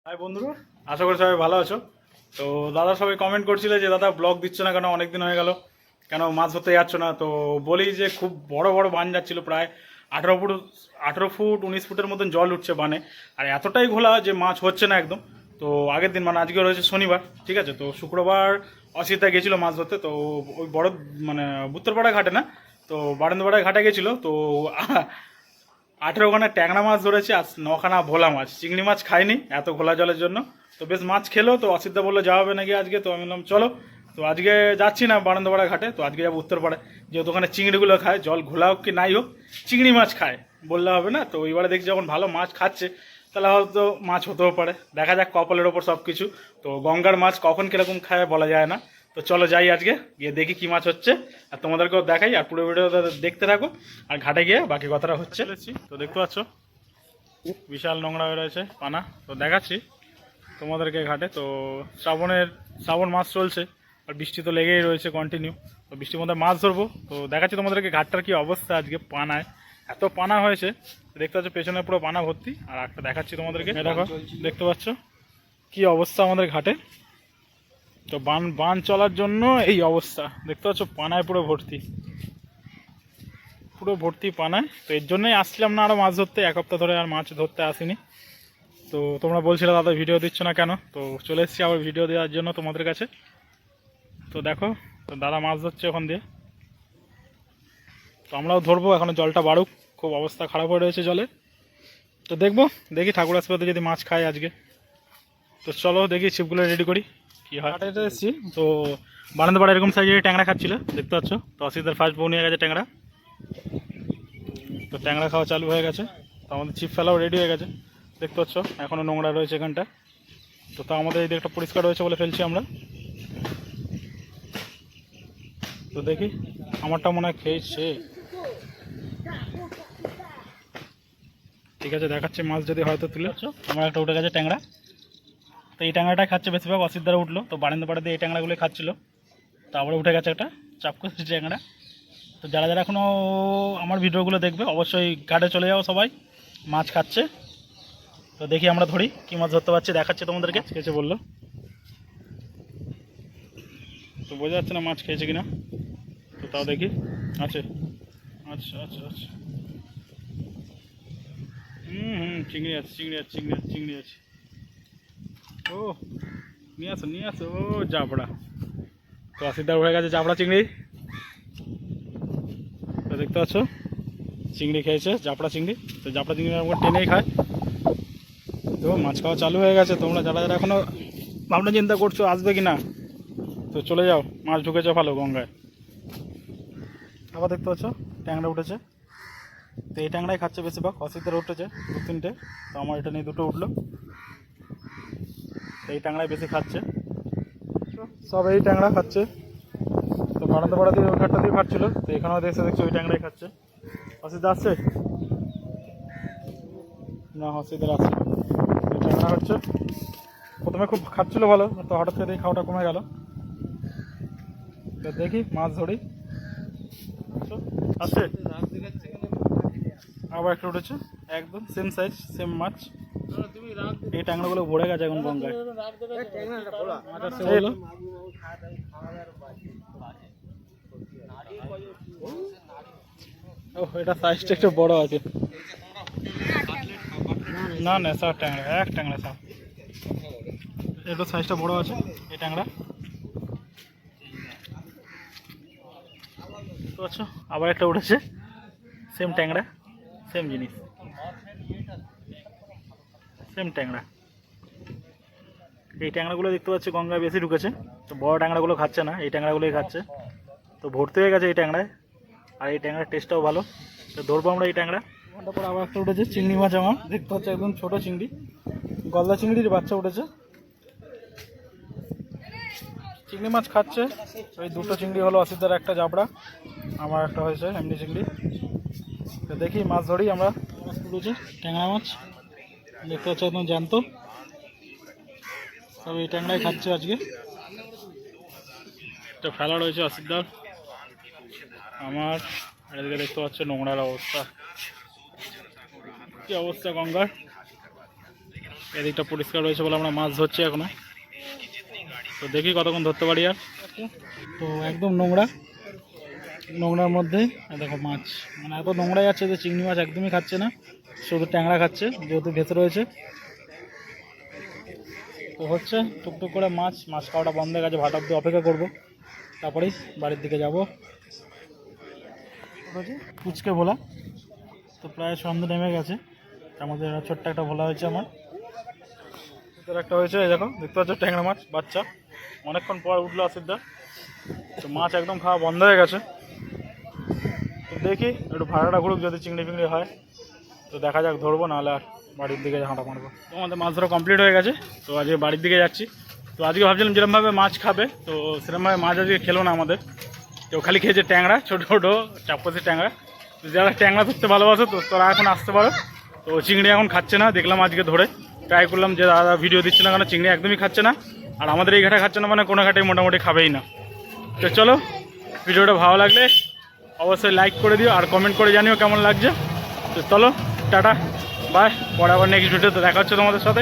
High বন্ধুরা, আশা করি সবাই ভালো আছো। তো দাদা সবাই কমেন্ট করছিল যে দাদা ব্লগ দিচ্ছ না কেন, অনেক দিন হয়ে গেল, কেন মাছ ধরতে যাচ্ছ না। তো বলি যে খুব বড় বড় বান যাচ্ছিল, প্রায় 18 ফুট 18 ফুট 19 ফুটের মতন জল উঠছে বানে, আর এতটাই ঘোলা যে মাছ হচ্ছে না একদম। তো আগের দিন মানে আজকে রয়েছে শনিবার, ঠিক আছে, তো শুক্রবার অসিতা গেছিলো মাছ ধরতে। তো ওই বড় মানে উত্তরপাড়া ঘাটে না, তো বারান্দাপাড়া ঘাটে গেছিলো। তো 18খানা ট্যাংরা মাছ ধরেছে আর 9খানা ভোলা মাছ, চিংড়ি মাছ খায়নি এত ঘোলা জলের জন্য। তো বেশ মাছ খেলো। তো অসিদ্ধা বললো যাওয়া হবে নাকি আজকে, তো আমি বললাম চলো। তো আজকে যাচ্ছি না বারান্দাপাড়া ঘাটে, তো আজকে যাবো উত্তরপাড়ায়, যেহেতু ওখানে চিংড়িগুলো খায়, জল ঘোলা হোক কি নাই হোক চিংড়ি মাছ খায়, বললে হবে না। তো ওইবারে দেখছি যখন ভালো মাছ খাচ্ছে, তাহলে হয়তো মাছ হতেও পারে, দেখা যাক কপালের ওপর সব কিছু। তো গঙ্গার মাছ কখন কীরকম খায় বলা যায় না। তো চলো যাই আজকে, গিয়ে দেখি কী মাছ হচ্ছে আর তোমাদেরকেও দেখাই, আর পুরো ভিডিওটা দেখতে থাকো, আর ঘাটে গিয়ে বাকি কথাটা হচ্ছে। তো দেখতে পাচ্ছ বিশাল নোংরা হয়ে রয়েছে পানা, তো দেখাচ্ছি তোমাদেরকে ঘাটে। তো শ্রাবণ মাস চলছে, আর বৃষ্টি তো লেগেই রয়েছে কন্টিনিউ। তো বৃষ্টির মধ্যে মাছ ধরবো, তো দেখাচ্ছি তোমাদেরকে ঘাটটার কি অবস্থা আজকে। পানায় এত পানা হয়েছে, দেখতে পাচ্ছ পেছনে পুরো পানা ভর্তি। আর একটা দেখাচ্ছি তোমাদেরকে, দেখো দেখতে পাচ্ছ কি অবস্থা আমাদের ঘাটে। তো বান চলার জন্য এই অবস্থা, দেখতে পাচ্ছ পানায় পুরো ভর্তি পানায়। তো এর জন্যই আসছিলাম না আরও মাছ ধরতে, এক সপ্তাহ ধরে আর মাছ ধরতে আসিনি। তো তোমরা বলছিলে দাদা ভিডিও দিচ্ছ না কেন, তো চলে এসেছি আবার ভিডিও দেওয়ার জন্য তোমাদের কাছে। তো দেখো, তো দাদা মাছ ধরছে ওখান দিয়ে, তো আমরাও ধরবো, এখনও জলটা বাড়ুক, খুব অবস্থা খারাপ হয়ে রয়েছে জলে। তো দেখি ঠাকুর আসপাতে যদি মাছ খায় আজকে। তো চলো দেখি ছিপগুলো রেডি করি কি হয়। হাটে এসেছি, তো বারান্দাপাড়া এরকম সাইজে ট্যাংরা খাচ্ছিল, দেখতে পাচ্ছ। তো অসিদার ফার্স্ট বউ নিয়ে গেছে ট্যাংরা, তো ট্যাংরা খাওয়া চালু হয়ে গেছে। তো আমাদের ছিপ ফেলাও রেডি হয়ে গেছে, দেখতে পাচ্ছ। এখনও নোংরা রয়েছে এখানটা, তো তা আমাদের এই দিকটা পরিষ্কার রয়েছে বলে ফেলছি আমরা। তো দেখি, আমারটা মনে হয় খেয়েছে, ঠিক আছে দেখাচ্ছি মাছ যদি হয়তো তুলে। আমার একটা উঠে গেছে ট্যাংরা, তো এই ট্যাংরাটাই খাচ্ছে বেশিরভাগ। অসিত দ্বারা উঠলো, তো বারান্দাপাড়া দিয়ে এই ট্যাংরাগুলোই খাচ্ছিলো, তো আবার উঠে গেছে একটা চাপকো ট্যাংরা। তো যারা যারা এখনও আমার ভিডিওগুলো দেখবে অবশ্যই ঘাটে চলে যাও সবাই, মাছ খাচ্ছে। তো দেখি আমরা ধরি কী মাছ ধরতে পারছি, দেখাচ্ছি তোমাদেরকে। খেয়েছে বললো, তো বোঝা যাচ্ছে না মাছ খেয়েছে কিনা, তো তাও দেখি আছে। আচ্ছা আচ্ছা আচ্ছা, চিংড়ি আছে, চিংড়ি আছে। ও নিয়ে আসো ও জাবড়া। তো আশিদার হয়ে গেছে জাবড়া চিংড়ি, তো দেখতে পাচ্ছ চিংড়ি খেয়েছে, জাপড়া চিংড়ি। তো জাপড়া চিংড়ি আমার টেনেই খায়। তো মাছ খাওয়া চালু হয়ে গেছে। তোমরা যারা যারা এখনও ভাবনা চিন্তা করছো আসবে কি না, তো চলে যাও, মাছ ঢুকেছে ভালো গঙ্গায়। আবার দেখতে পাচ্ছ ট্যাংরা উঠেছে, তো এই ট্যাংরাই খাচ্ছে বেশিরভাগ। অসিতের উঠেছে 2-3টে, তো আমার এটা নিয়ে 2টো উঠলো। তো এই ট্যাংরাই বেশি খাচ্ছে, সব এই ট্যাংরা খাচ্ছে। তো বারান্দাপাড়া দিয়ে ওই ঘাটটা দিয়ে খাচ্ছিল, তো এখানেও দেখছে দেখছি ওই ট্যাংরাই খাচ্ছে। অসিত আসছে না, অসিতের আসছে। এই ট্যাংরা হচ্ছে, প্রথমে খুব খাচ্ছিল ভালো, তো হঠাৎ করে এই খাওয়াটা কমে গেল। তো দেখি মাছ ধরি, আছে আবার একটা উঠেছে, একদম সেম সাইজ সেম মাছ। এই ট্যাংরাগুলো ভরে গেছে এখন গঙ্গায়। ও এটা সাইজটা একটু বড় আছে, না না সব ট্যাংরা এক ট্যাংরা সব, একটু সাইজটা বড় আছে এই ট্যাংরা। তো আচ্ছা আবার একটা উঠেছে, সেম ট্যাংরা সেম জিনিস, সেম ট্যাংরা। এই ট্যাংরাগুলো দেখতে পাচ্ছি গঙ্গায় বেশি ঢুকেছে, তো বড় ট্যাংরাগুলো খাচ্ছে না, এই ট্যাংরাগুলোই খাচ্ছে। তো ভর্তি হয়ে গেছে এই ট্যাংরায়, আর এই ট্যাংরার টেস্টটাও ভালো। তো ধরবো আমরা এই ট্যাংরা। তারপর আবার একটা উঠেছে চিংড়ি মাছ, আমার দেখতে পাচ্ছি একদম ছোটো চিংড়ি, গলদা চিংড়ির বাচ্চা উঠেছে। চিংড়ি মাছ খাচ্ছে, ওই 2টো চিংড়ি হলো অসিদ্ধার, একটা জাবড়া, আমার একটা হয়েছে এমনি চিংড়ি। তো দেখি মাছ ধরি আমরা। মাছ তুলেছে ট্যাংরা মাছ, দেখতে পাচ্ছি একদম জ্যান্ত, সব এই ট্যাংরাই খাচ্ছে আজকে। তো ফেলা রয়েছে অসিদ্ধার আমার, আর এদিকে দেখতে পাচ্ছ নোংরার অবস্থা, কি অবস্থা গঙ্গার। এদিকটা পরিষ্কার রয়েছে বলে আমরা মাছ ধরছি এখনো। তো দেখি কতক্ষণ ধরতে পারি আর। তো একদম নোংরা, নোংরার মধ্যে দেখো মাছ, মানে এত নোংরা যাচ্ছে যে চিংড়ি মাছ একদমই খাচ্ছে না, শুধু ট্যাংরা খাচ্ছে যেহেতু ভেতরে রয়েছে। তো হচ্ছে টুকটুক করে মাছ খাওয়াটা বন্ধ হয়ে গেছে, ভাটা অব্দি অপেক্ষা করবো, তারপরেই বাড়ির দিকে যাব। কুচকে ভোলা, তো প্রায় সন্ধ্যে নেমে গেছে, তার মধ্যে ছোট্ট একটা ভোলা হয়েছে আমার, ভিতরে একটা হয়েছে। এই দেখো দেখতে পাচ্ছ ট্যাংরা মাছ বাচ্চা, অনেকক্ষণ পর উঠলো আসিদ্দা। তো মাছ একদম খাওয়া বন্ধ হয়ে গেছে। তো দেখি একটু ভাড়াটা ঘুরুক, যদি চিংড়ি ফিংড়ি হয় তো দেখা যাক, ধরবো, নাহলে আর বাড়ির দিকে হাঁটা মারবো। তো আমাদের মাছ ধরা কমপ্লিট হয়ে গেছে, তো আজকে বাড়ির দিকে যাচ্ছি। তো আজকে ভাবছিলাম যেরকমভাবে মাছ খাবে, তো সেরকমভাবে মাছ আজকে খেলো না আমাদের, কেউ খালি খেয়েছে ট্যাংরা, ছোটো ছোটো চাপসি ট্যাংরা। তো যারা ট্যাংরা ধরতে ভালোবাসো তো তারা এখন আসতে পারো। তো চিংড়ি এখন খাচ্ছে না, দেখলাম আজকে ধরে ট্রাই করলাম যে দাদা ভিডিও দিচ্ছে না কেন, চিংড়ি একদমই খাচ্ছে না। আর আমাদের এই ঘাটে খাচ্ছে না মানে কোনো ঘাটে মোটামুটি খাবেই না। তো চলো, ভিডিওটা ভালো লাগলে অবশ্যই লাইক করে দিও আর কমেন্ট করে জানিও কেমন লাগছে। তো চলো টাটা বাই, পরে আবার নেক্সট ভিডিওতে দেখা হচ্ছে তোমাদের সাথে।